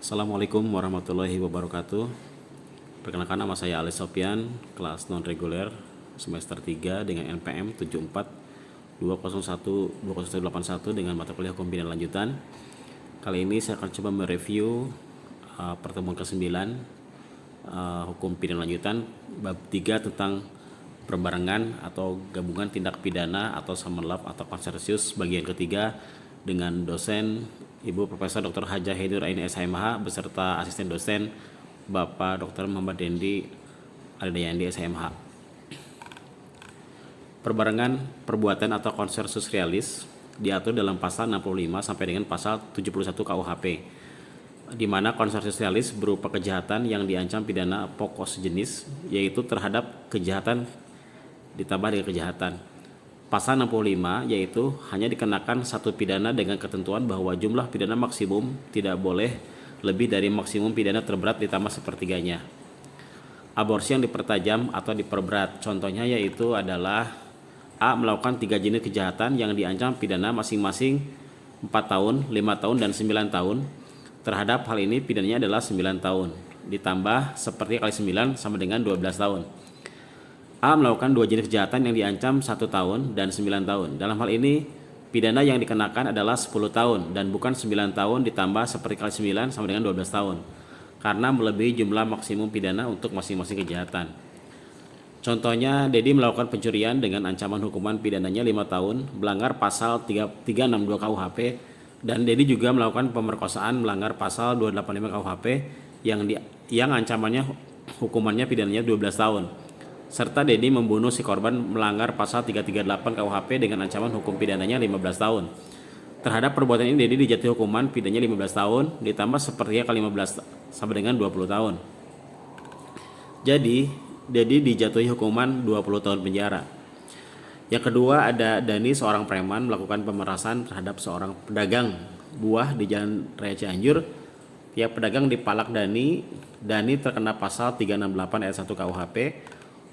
Assalamualaikum warahmatullahi wabarakatuh. Perkenalkan, nama saya Ali Sopyan, kelas non reguler semester 3 dengan NPM 7420120181 dengan mata kuliah hukum pidana lanjutan. Kali ini saya akan coba mereview pertemuan ke-9 hukum pidana lanjutan bab 3 tentang perbarengan atau gabungan tindak pidana atau common law atau consortium bagian ketiga dengan dosen Ibu Profesor Dr. Hajah Hedur Aini SHMH beserta asisten dosen Bapak Dr. Muhammad Dendi Aridayandi SHMH. Perbarengan perbuatan atau consortium realis diatur dalam pasal 65 sampai dengan pasal 71 KUHP, di mana consortium realis berupa kejahatan yang diancam pidana pokok sejenis, yaitu terhadap kejahatan ditambah dengan kejahatan. Pasal 65 yaitu hanya dikenakan satu pidana dengan ketentuan bahwa jumlah pidana maksimum tidak boleh lebih dari maksimum pidana terberat ditambah sepertiganya. Aborsi yang dipertajam atau diperberat, contohnya yaitu adalah A. Melakukan 3 jenis kejahatan yang diancam pidana masing-masing 4 tahun, 5 tahun, dan 9 tahun. Terhadap hal ini pidananya adalah 9 tahun, ditambah seperti kali 9 sama dengan 12 tahun. A. Melakukan 2 jenis kejahatan yang diancam 1 tahun dan 9 tahun. Dalam hal ini, pidana yang dikenakan adalah 10 tahun dan bukan 9 tahun ditambah seperti kali 9 sama dengan 12 tahun, karena melebihi jumlah maksimum pidana untuk masing-masing kejahatan. Contohnya, Dedi melakukan pencurian dengan ancaman hukuman pidananya 5 tahun, melanggar pasal 362 KUHP, dan Dedi juga melakukan pemerkosaan melanggar pasal 285 KUHP yang ancamannya hukumannya pidananya 12 tahun. Serta Dedi membunuh si korban melanggar pasal 338 KUHP dengan ancaman hukum pidananya 15 tahun. Terhadap perbuatan ini Dedi dijatuhi hukuman pidananya 15 tahun ditambah sepertiga kali 15 sama dengan 20 tahun. Jadi Dedi dijatuhi hukuman 20 tahun penjara. Yang kedua ada Dani, seorang preman, melakukan pemerasan terhadap seorang pedagang buah di Jalan Raya Cianjur. Pihak pedagang dipalak Dani terkena pasal 368 ayat 1 KUHP.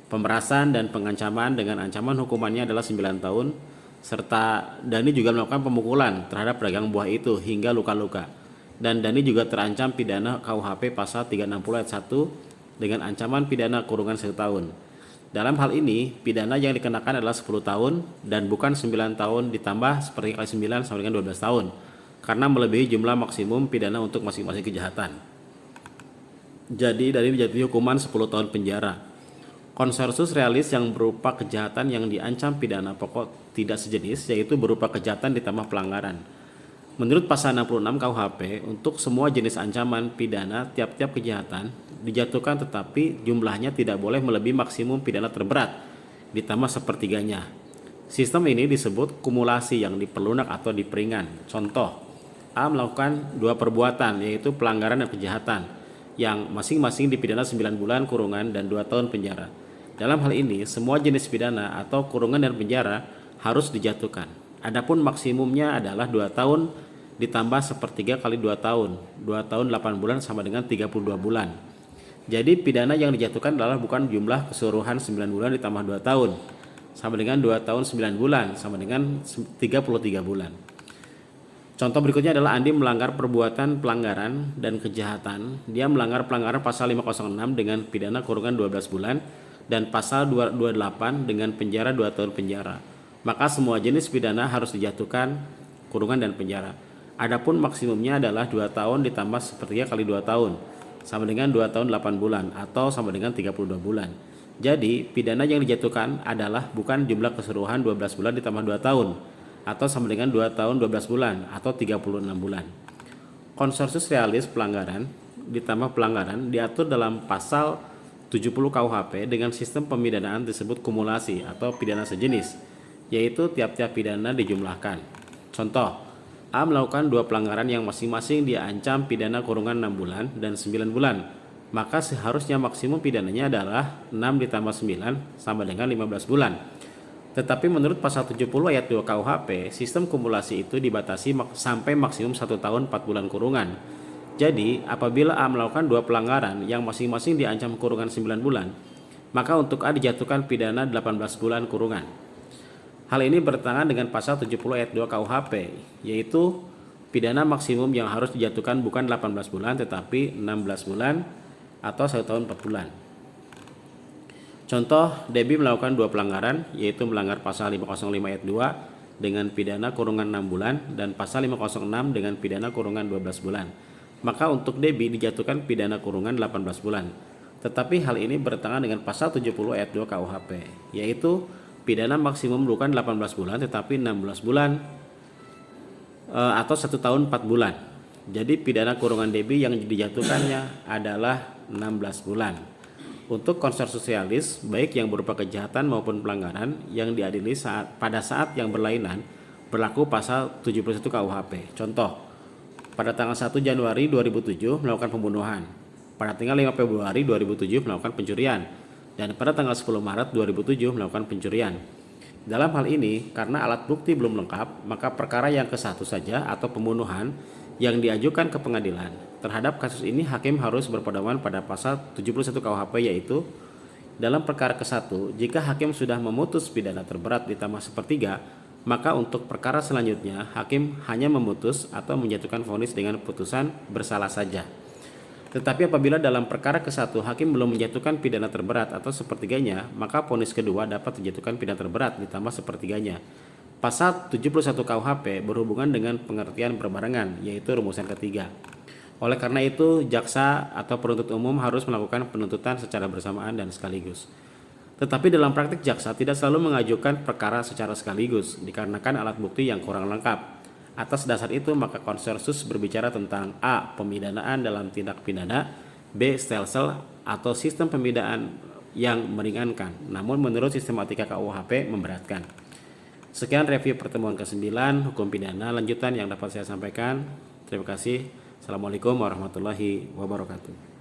Pemerasan dan pengancaman dengan ancaman hukumannya adalah 9 tahun, serta Dani juga melakukan pemukulan terhadap pedagang buah itu hingga luka-luka. Dan Dani juga terancam pidana KUHP pasal 360 ayat 1 dengan ancaman pidana kurungan 1 tahun. Dalam hal ini, pidana yang dikenakan adalah 10 tahun dan bukan 9 tahun ditambah seperti kali 9 sama dengan 12 tahun, karena melebihi jumlah maksimum pidana untuk masing-masing kejahatan. Jadi Dani dijatuhi hukuman 10 tahun penjara. Consortium realis yang berupa kejahatan yang diancam pidana pokok tidak sejenis, yaitu berupa kejahatan ditambah pelanggaran. Menurut pasal 66 KUHP, untuk semua jenis ancaman pidana tiap-tiap kejahatan dijatuhkan tetapi jumlahnya tidak boleh melebihi maksimum pidana terberat ditambah sepertiganya. Sistem ini disebut kumulasi yang diperlunak atau diperingan. Contoh, A melakukan 2 perbuatan, yaitu pelanggaran dan kejahatan, yang masing-masing dipidana 9 bulan kurungan dan 2 tahun penjara. Dalam hal ini, semua jenis pidana atau kurungan dan penjara harus dijatuhkan. Adapun maksimumnya adalah 2 tahun ditambah sepertiga kali 2 tahun. 2 tahun 8 bulan sama dengan 32 bulan. Jadi pidana yang dijatuhkan adalah bukan jumlah keseluruhan 9 bulan ditambah 2 tahun. Sama dengan 2 tahun 9 bulan sama dengan 33 bulan. Contoh berikutnya adalah Andi melanggar perbuatan pelanggaran dan kejahatan. Dia melanggar pelanggaran pasal 506 dengan pidana kurungan 12 bulan dan pasal 228 dengan penjara 2 tahun penjara. Maka semua jenis pidana harus dijatuhkan kurungan dan penjara. Adapun maksimumnya adalah 2 tahun ditambah sepertiga kali 2 tahun sama dengan 2 tahun 8 bulan atau sama dengan 32 bulan. Jadi pidana yang dijatuhkan adalah bukan jumlah keseluruhan 12 bulan ditambah 2 tahun atau sama dengan 2 tahun 12 bulan atau 36 bulan. Consortium realis pelanggaran ditambah pelanggaran diatur dalam pasal 70 KUHP dengan sistem pemidanaan disebut kumulasi atau pidana sejenis, yaitu tiap-tiap pidana dijumlahkan. Contoh, A melakukan 2 pelanggaran yang masing-masing diancam pidana kurungan 6 bulan dan 9 bulan, maka seharusnya maksimum pidananya adalah 6 ditambah 9 sama dengan 15 bulan. Tetapi menurut pasal 70 ayat 2 KUHP, sistem kumulasi itu dibatasi sampai maksimum 1 tahun 4 bulan kurungan. Jadi, apabila A melakukan 2 pelanggaran yang masing-masing diancam kurungan 9 bulan, maka untuk A dijatuhkan pidana 18 bulan kurungan. Hal ini bertentangan dengan pasal 70 ayat 2 KUHP, yaitu pidana maksimum yang harus dijatuhkan bukan 18 bulan tetapi 16 bulan atau 1 tahun 4 bulan. Contoh, Debbie melakukan 2 pelanggaran, yaitu melanggar pasal 505 ayat 2 dengan pidana kurungan 6 bulan dan pasal 506 dengan pidana kurungan 12 bulan. Maka untuk Debbie dijatuhkan pidana kurungan 18 bulan. Tetapi hal ini bertentangan dengan pasal 70 ayat 2 KUHP, yaitu pidana maksimum bukan 18 bulan tetapi 16 bulan atau 1 tahun 4 bulan. Jadi pidana kurungan Debbie yang dijatuhkannya adalah 16 bulan. Untuk konser sosialis, baik yang berupa kejahatan maupun pelanggaran yang diadili pada saat yang berlainan, berlaku pasal 71 KUHP. Contoh, pada tanggal 1 Januari 2007 melakukan pembunuhan, pada tanggal 5 Februari 2007 melakukan pencurian, dan pada tanggal 10 Maret 2007 melakukan pencurian. Dalam hal ini, karena alat bukti belum lengkap, maka perkara yang ke-1 saja atau pembunuhan yang diajukan ke pengadilan. Terhadap kasus ini hakim harus berpedoman pada pasal 71 KUHP, yaitu dalam perkara ke-1 jika hakim sudah memutus pidana terberat ditambah 1/3, maka untuk perkara selanjutnya hakim hanya memutus atau menjatuhkan vonis dengan putusan bersalah saja. Tetapi apabila dalam perkara ke-1 hakim belum menjatuhkan pidana terberat atau 1/3-nya, maka vonis kedua dapat dijatuhkan pidana terberat ditambah 1/3-nya. Pasal 71 KUHP berhubungan dengan pengertian berbarengan, yaitu rumusan ketiga. Oleh karena itu, jaksa atau penuntut umum harus melakukan penuntutan secara bersamaan dan sekaligus. Tetapi dalam praktik jaksa tidak selalu mengajukan perkara secara sekaligus, dikarenakan alat bukti yang kurang lengkap. Atas dasar itu, maka konsensus berbicara tentang A. Pemidanaan dalam tindak pidana, B. stelsel atau sistem pemidanaan yang meringankan, namun menurut sistematika KUHP memberatkan. Sekian review pertemuan ke-9 hukum pidana lanjutan yang dapat saya sampaikan. Terima kasih. Assalamualaikum warahmatullahi wabarakatuh.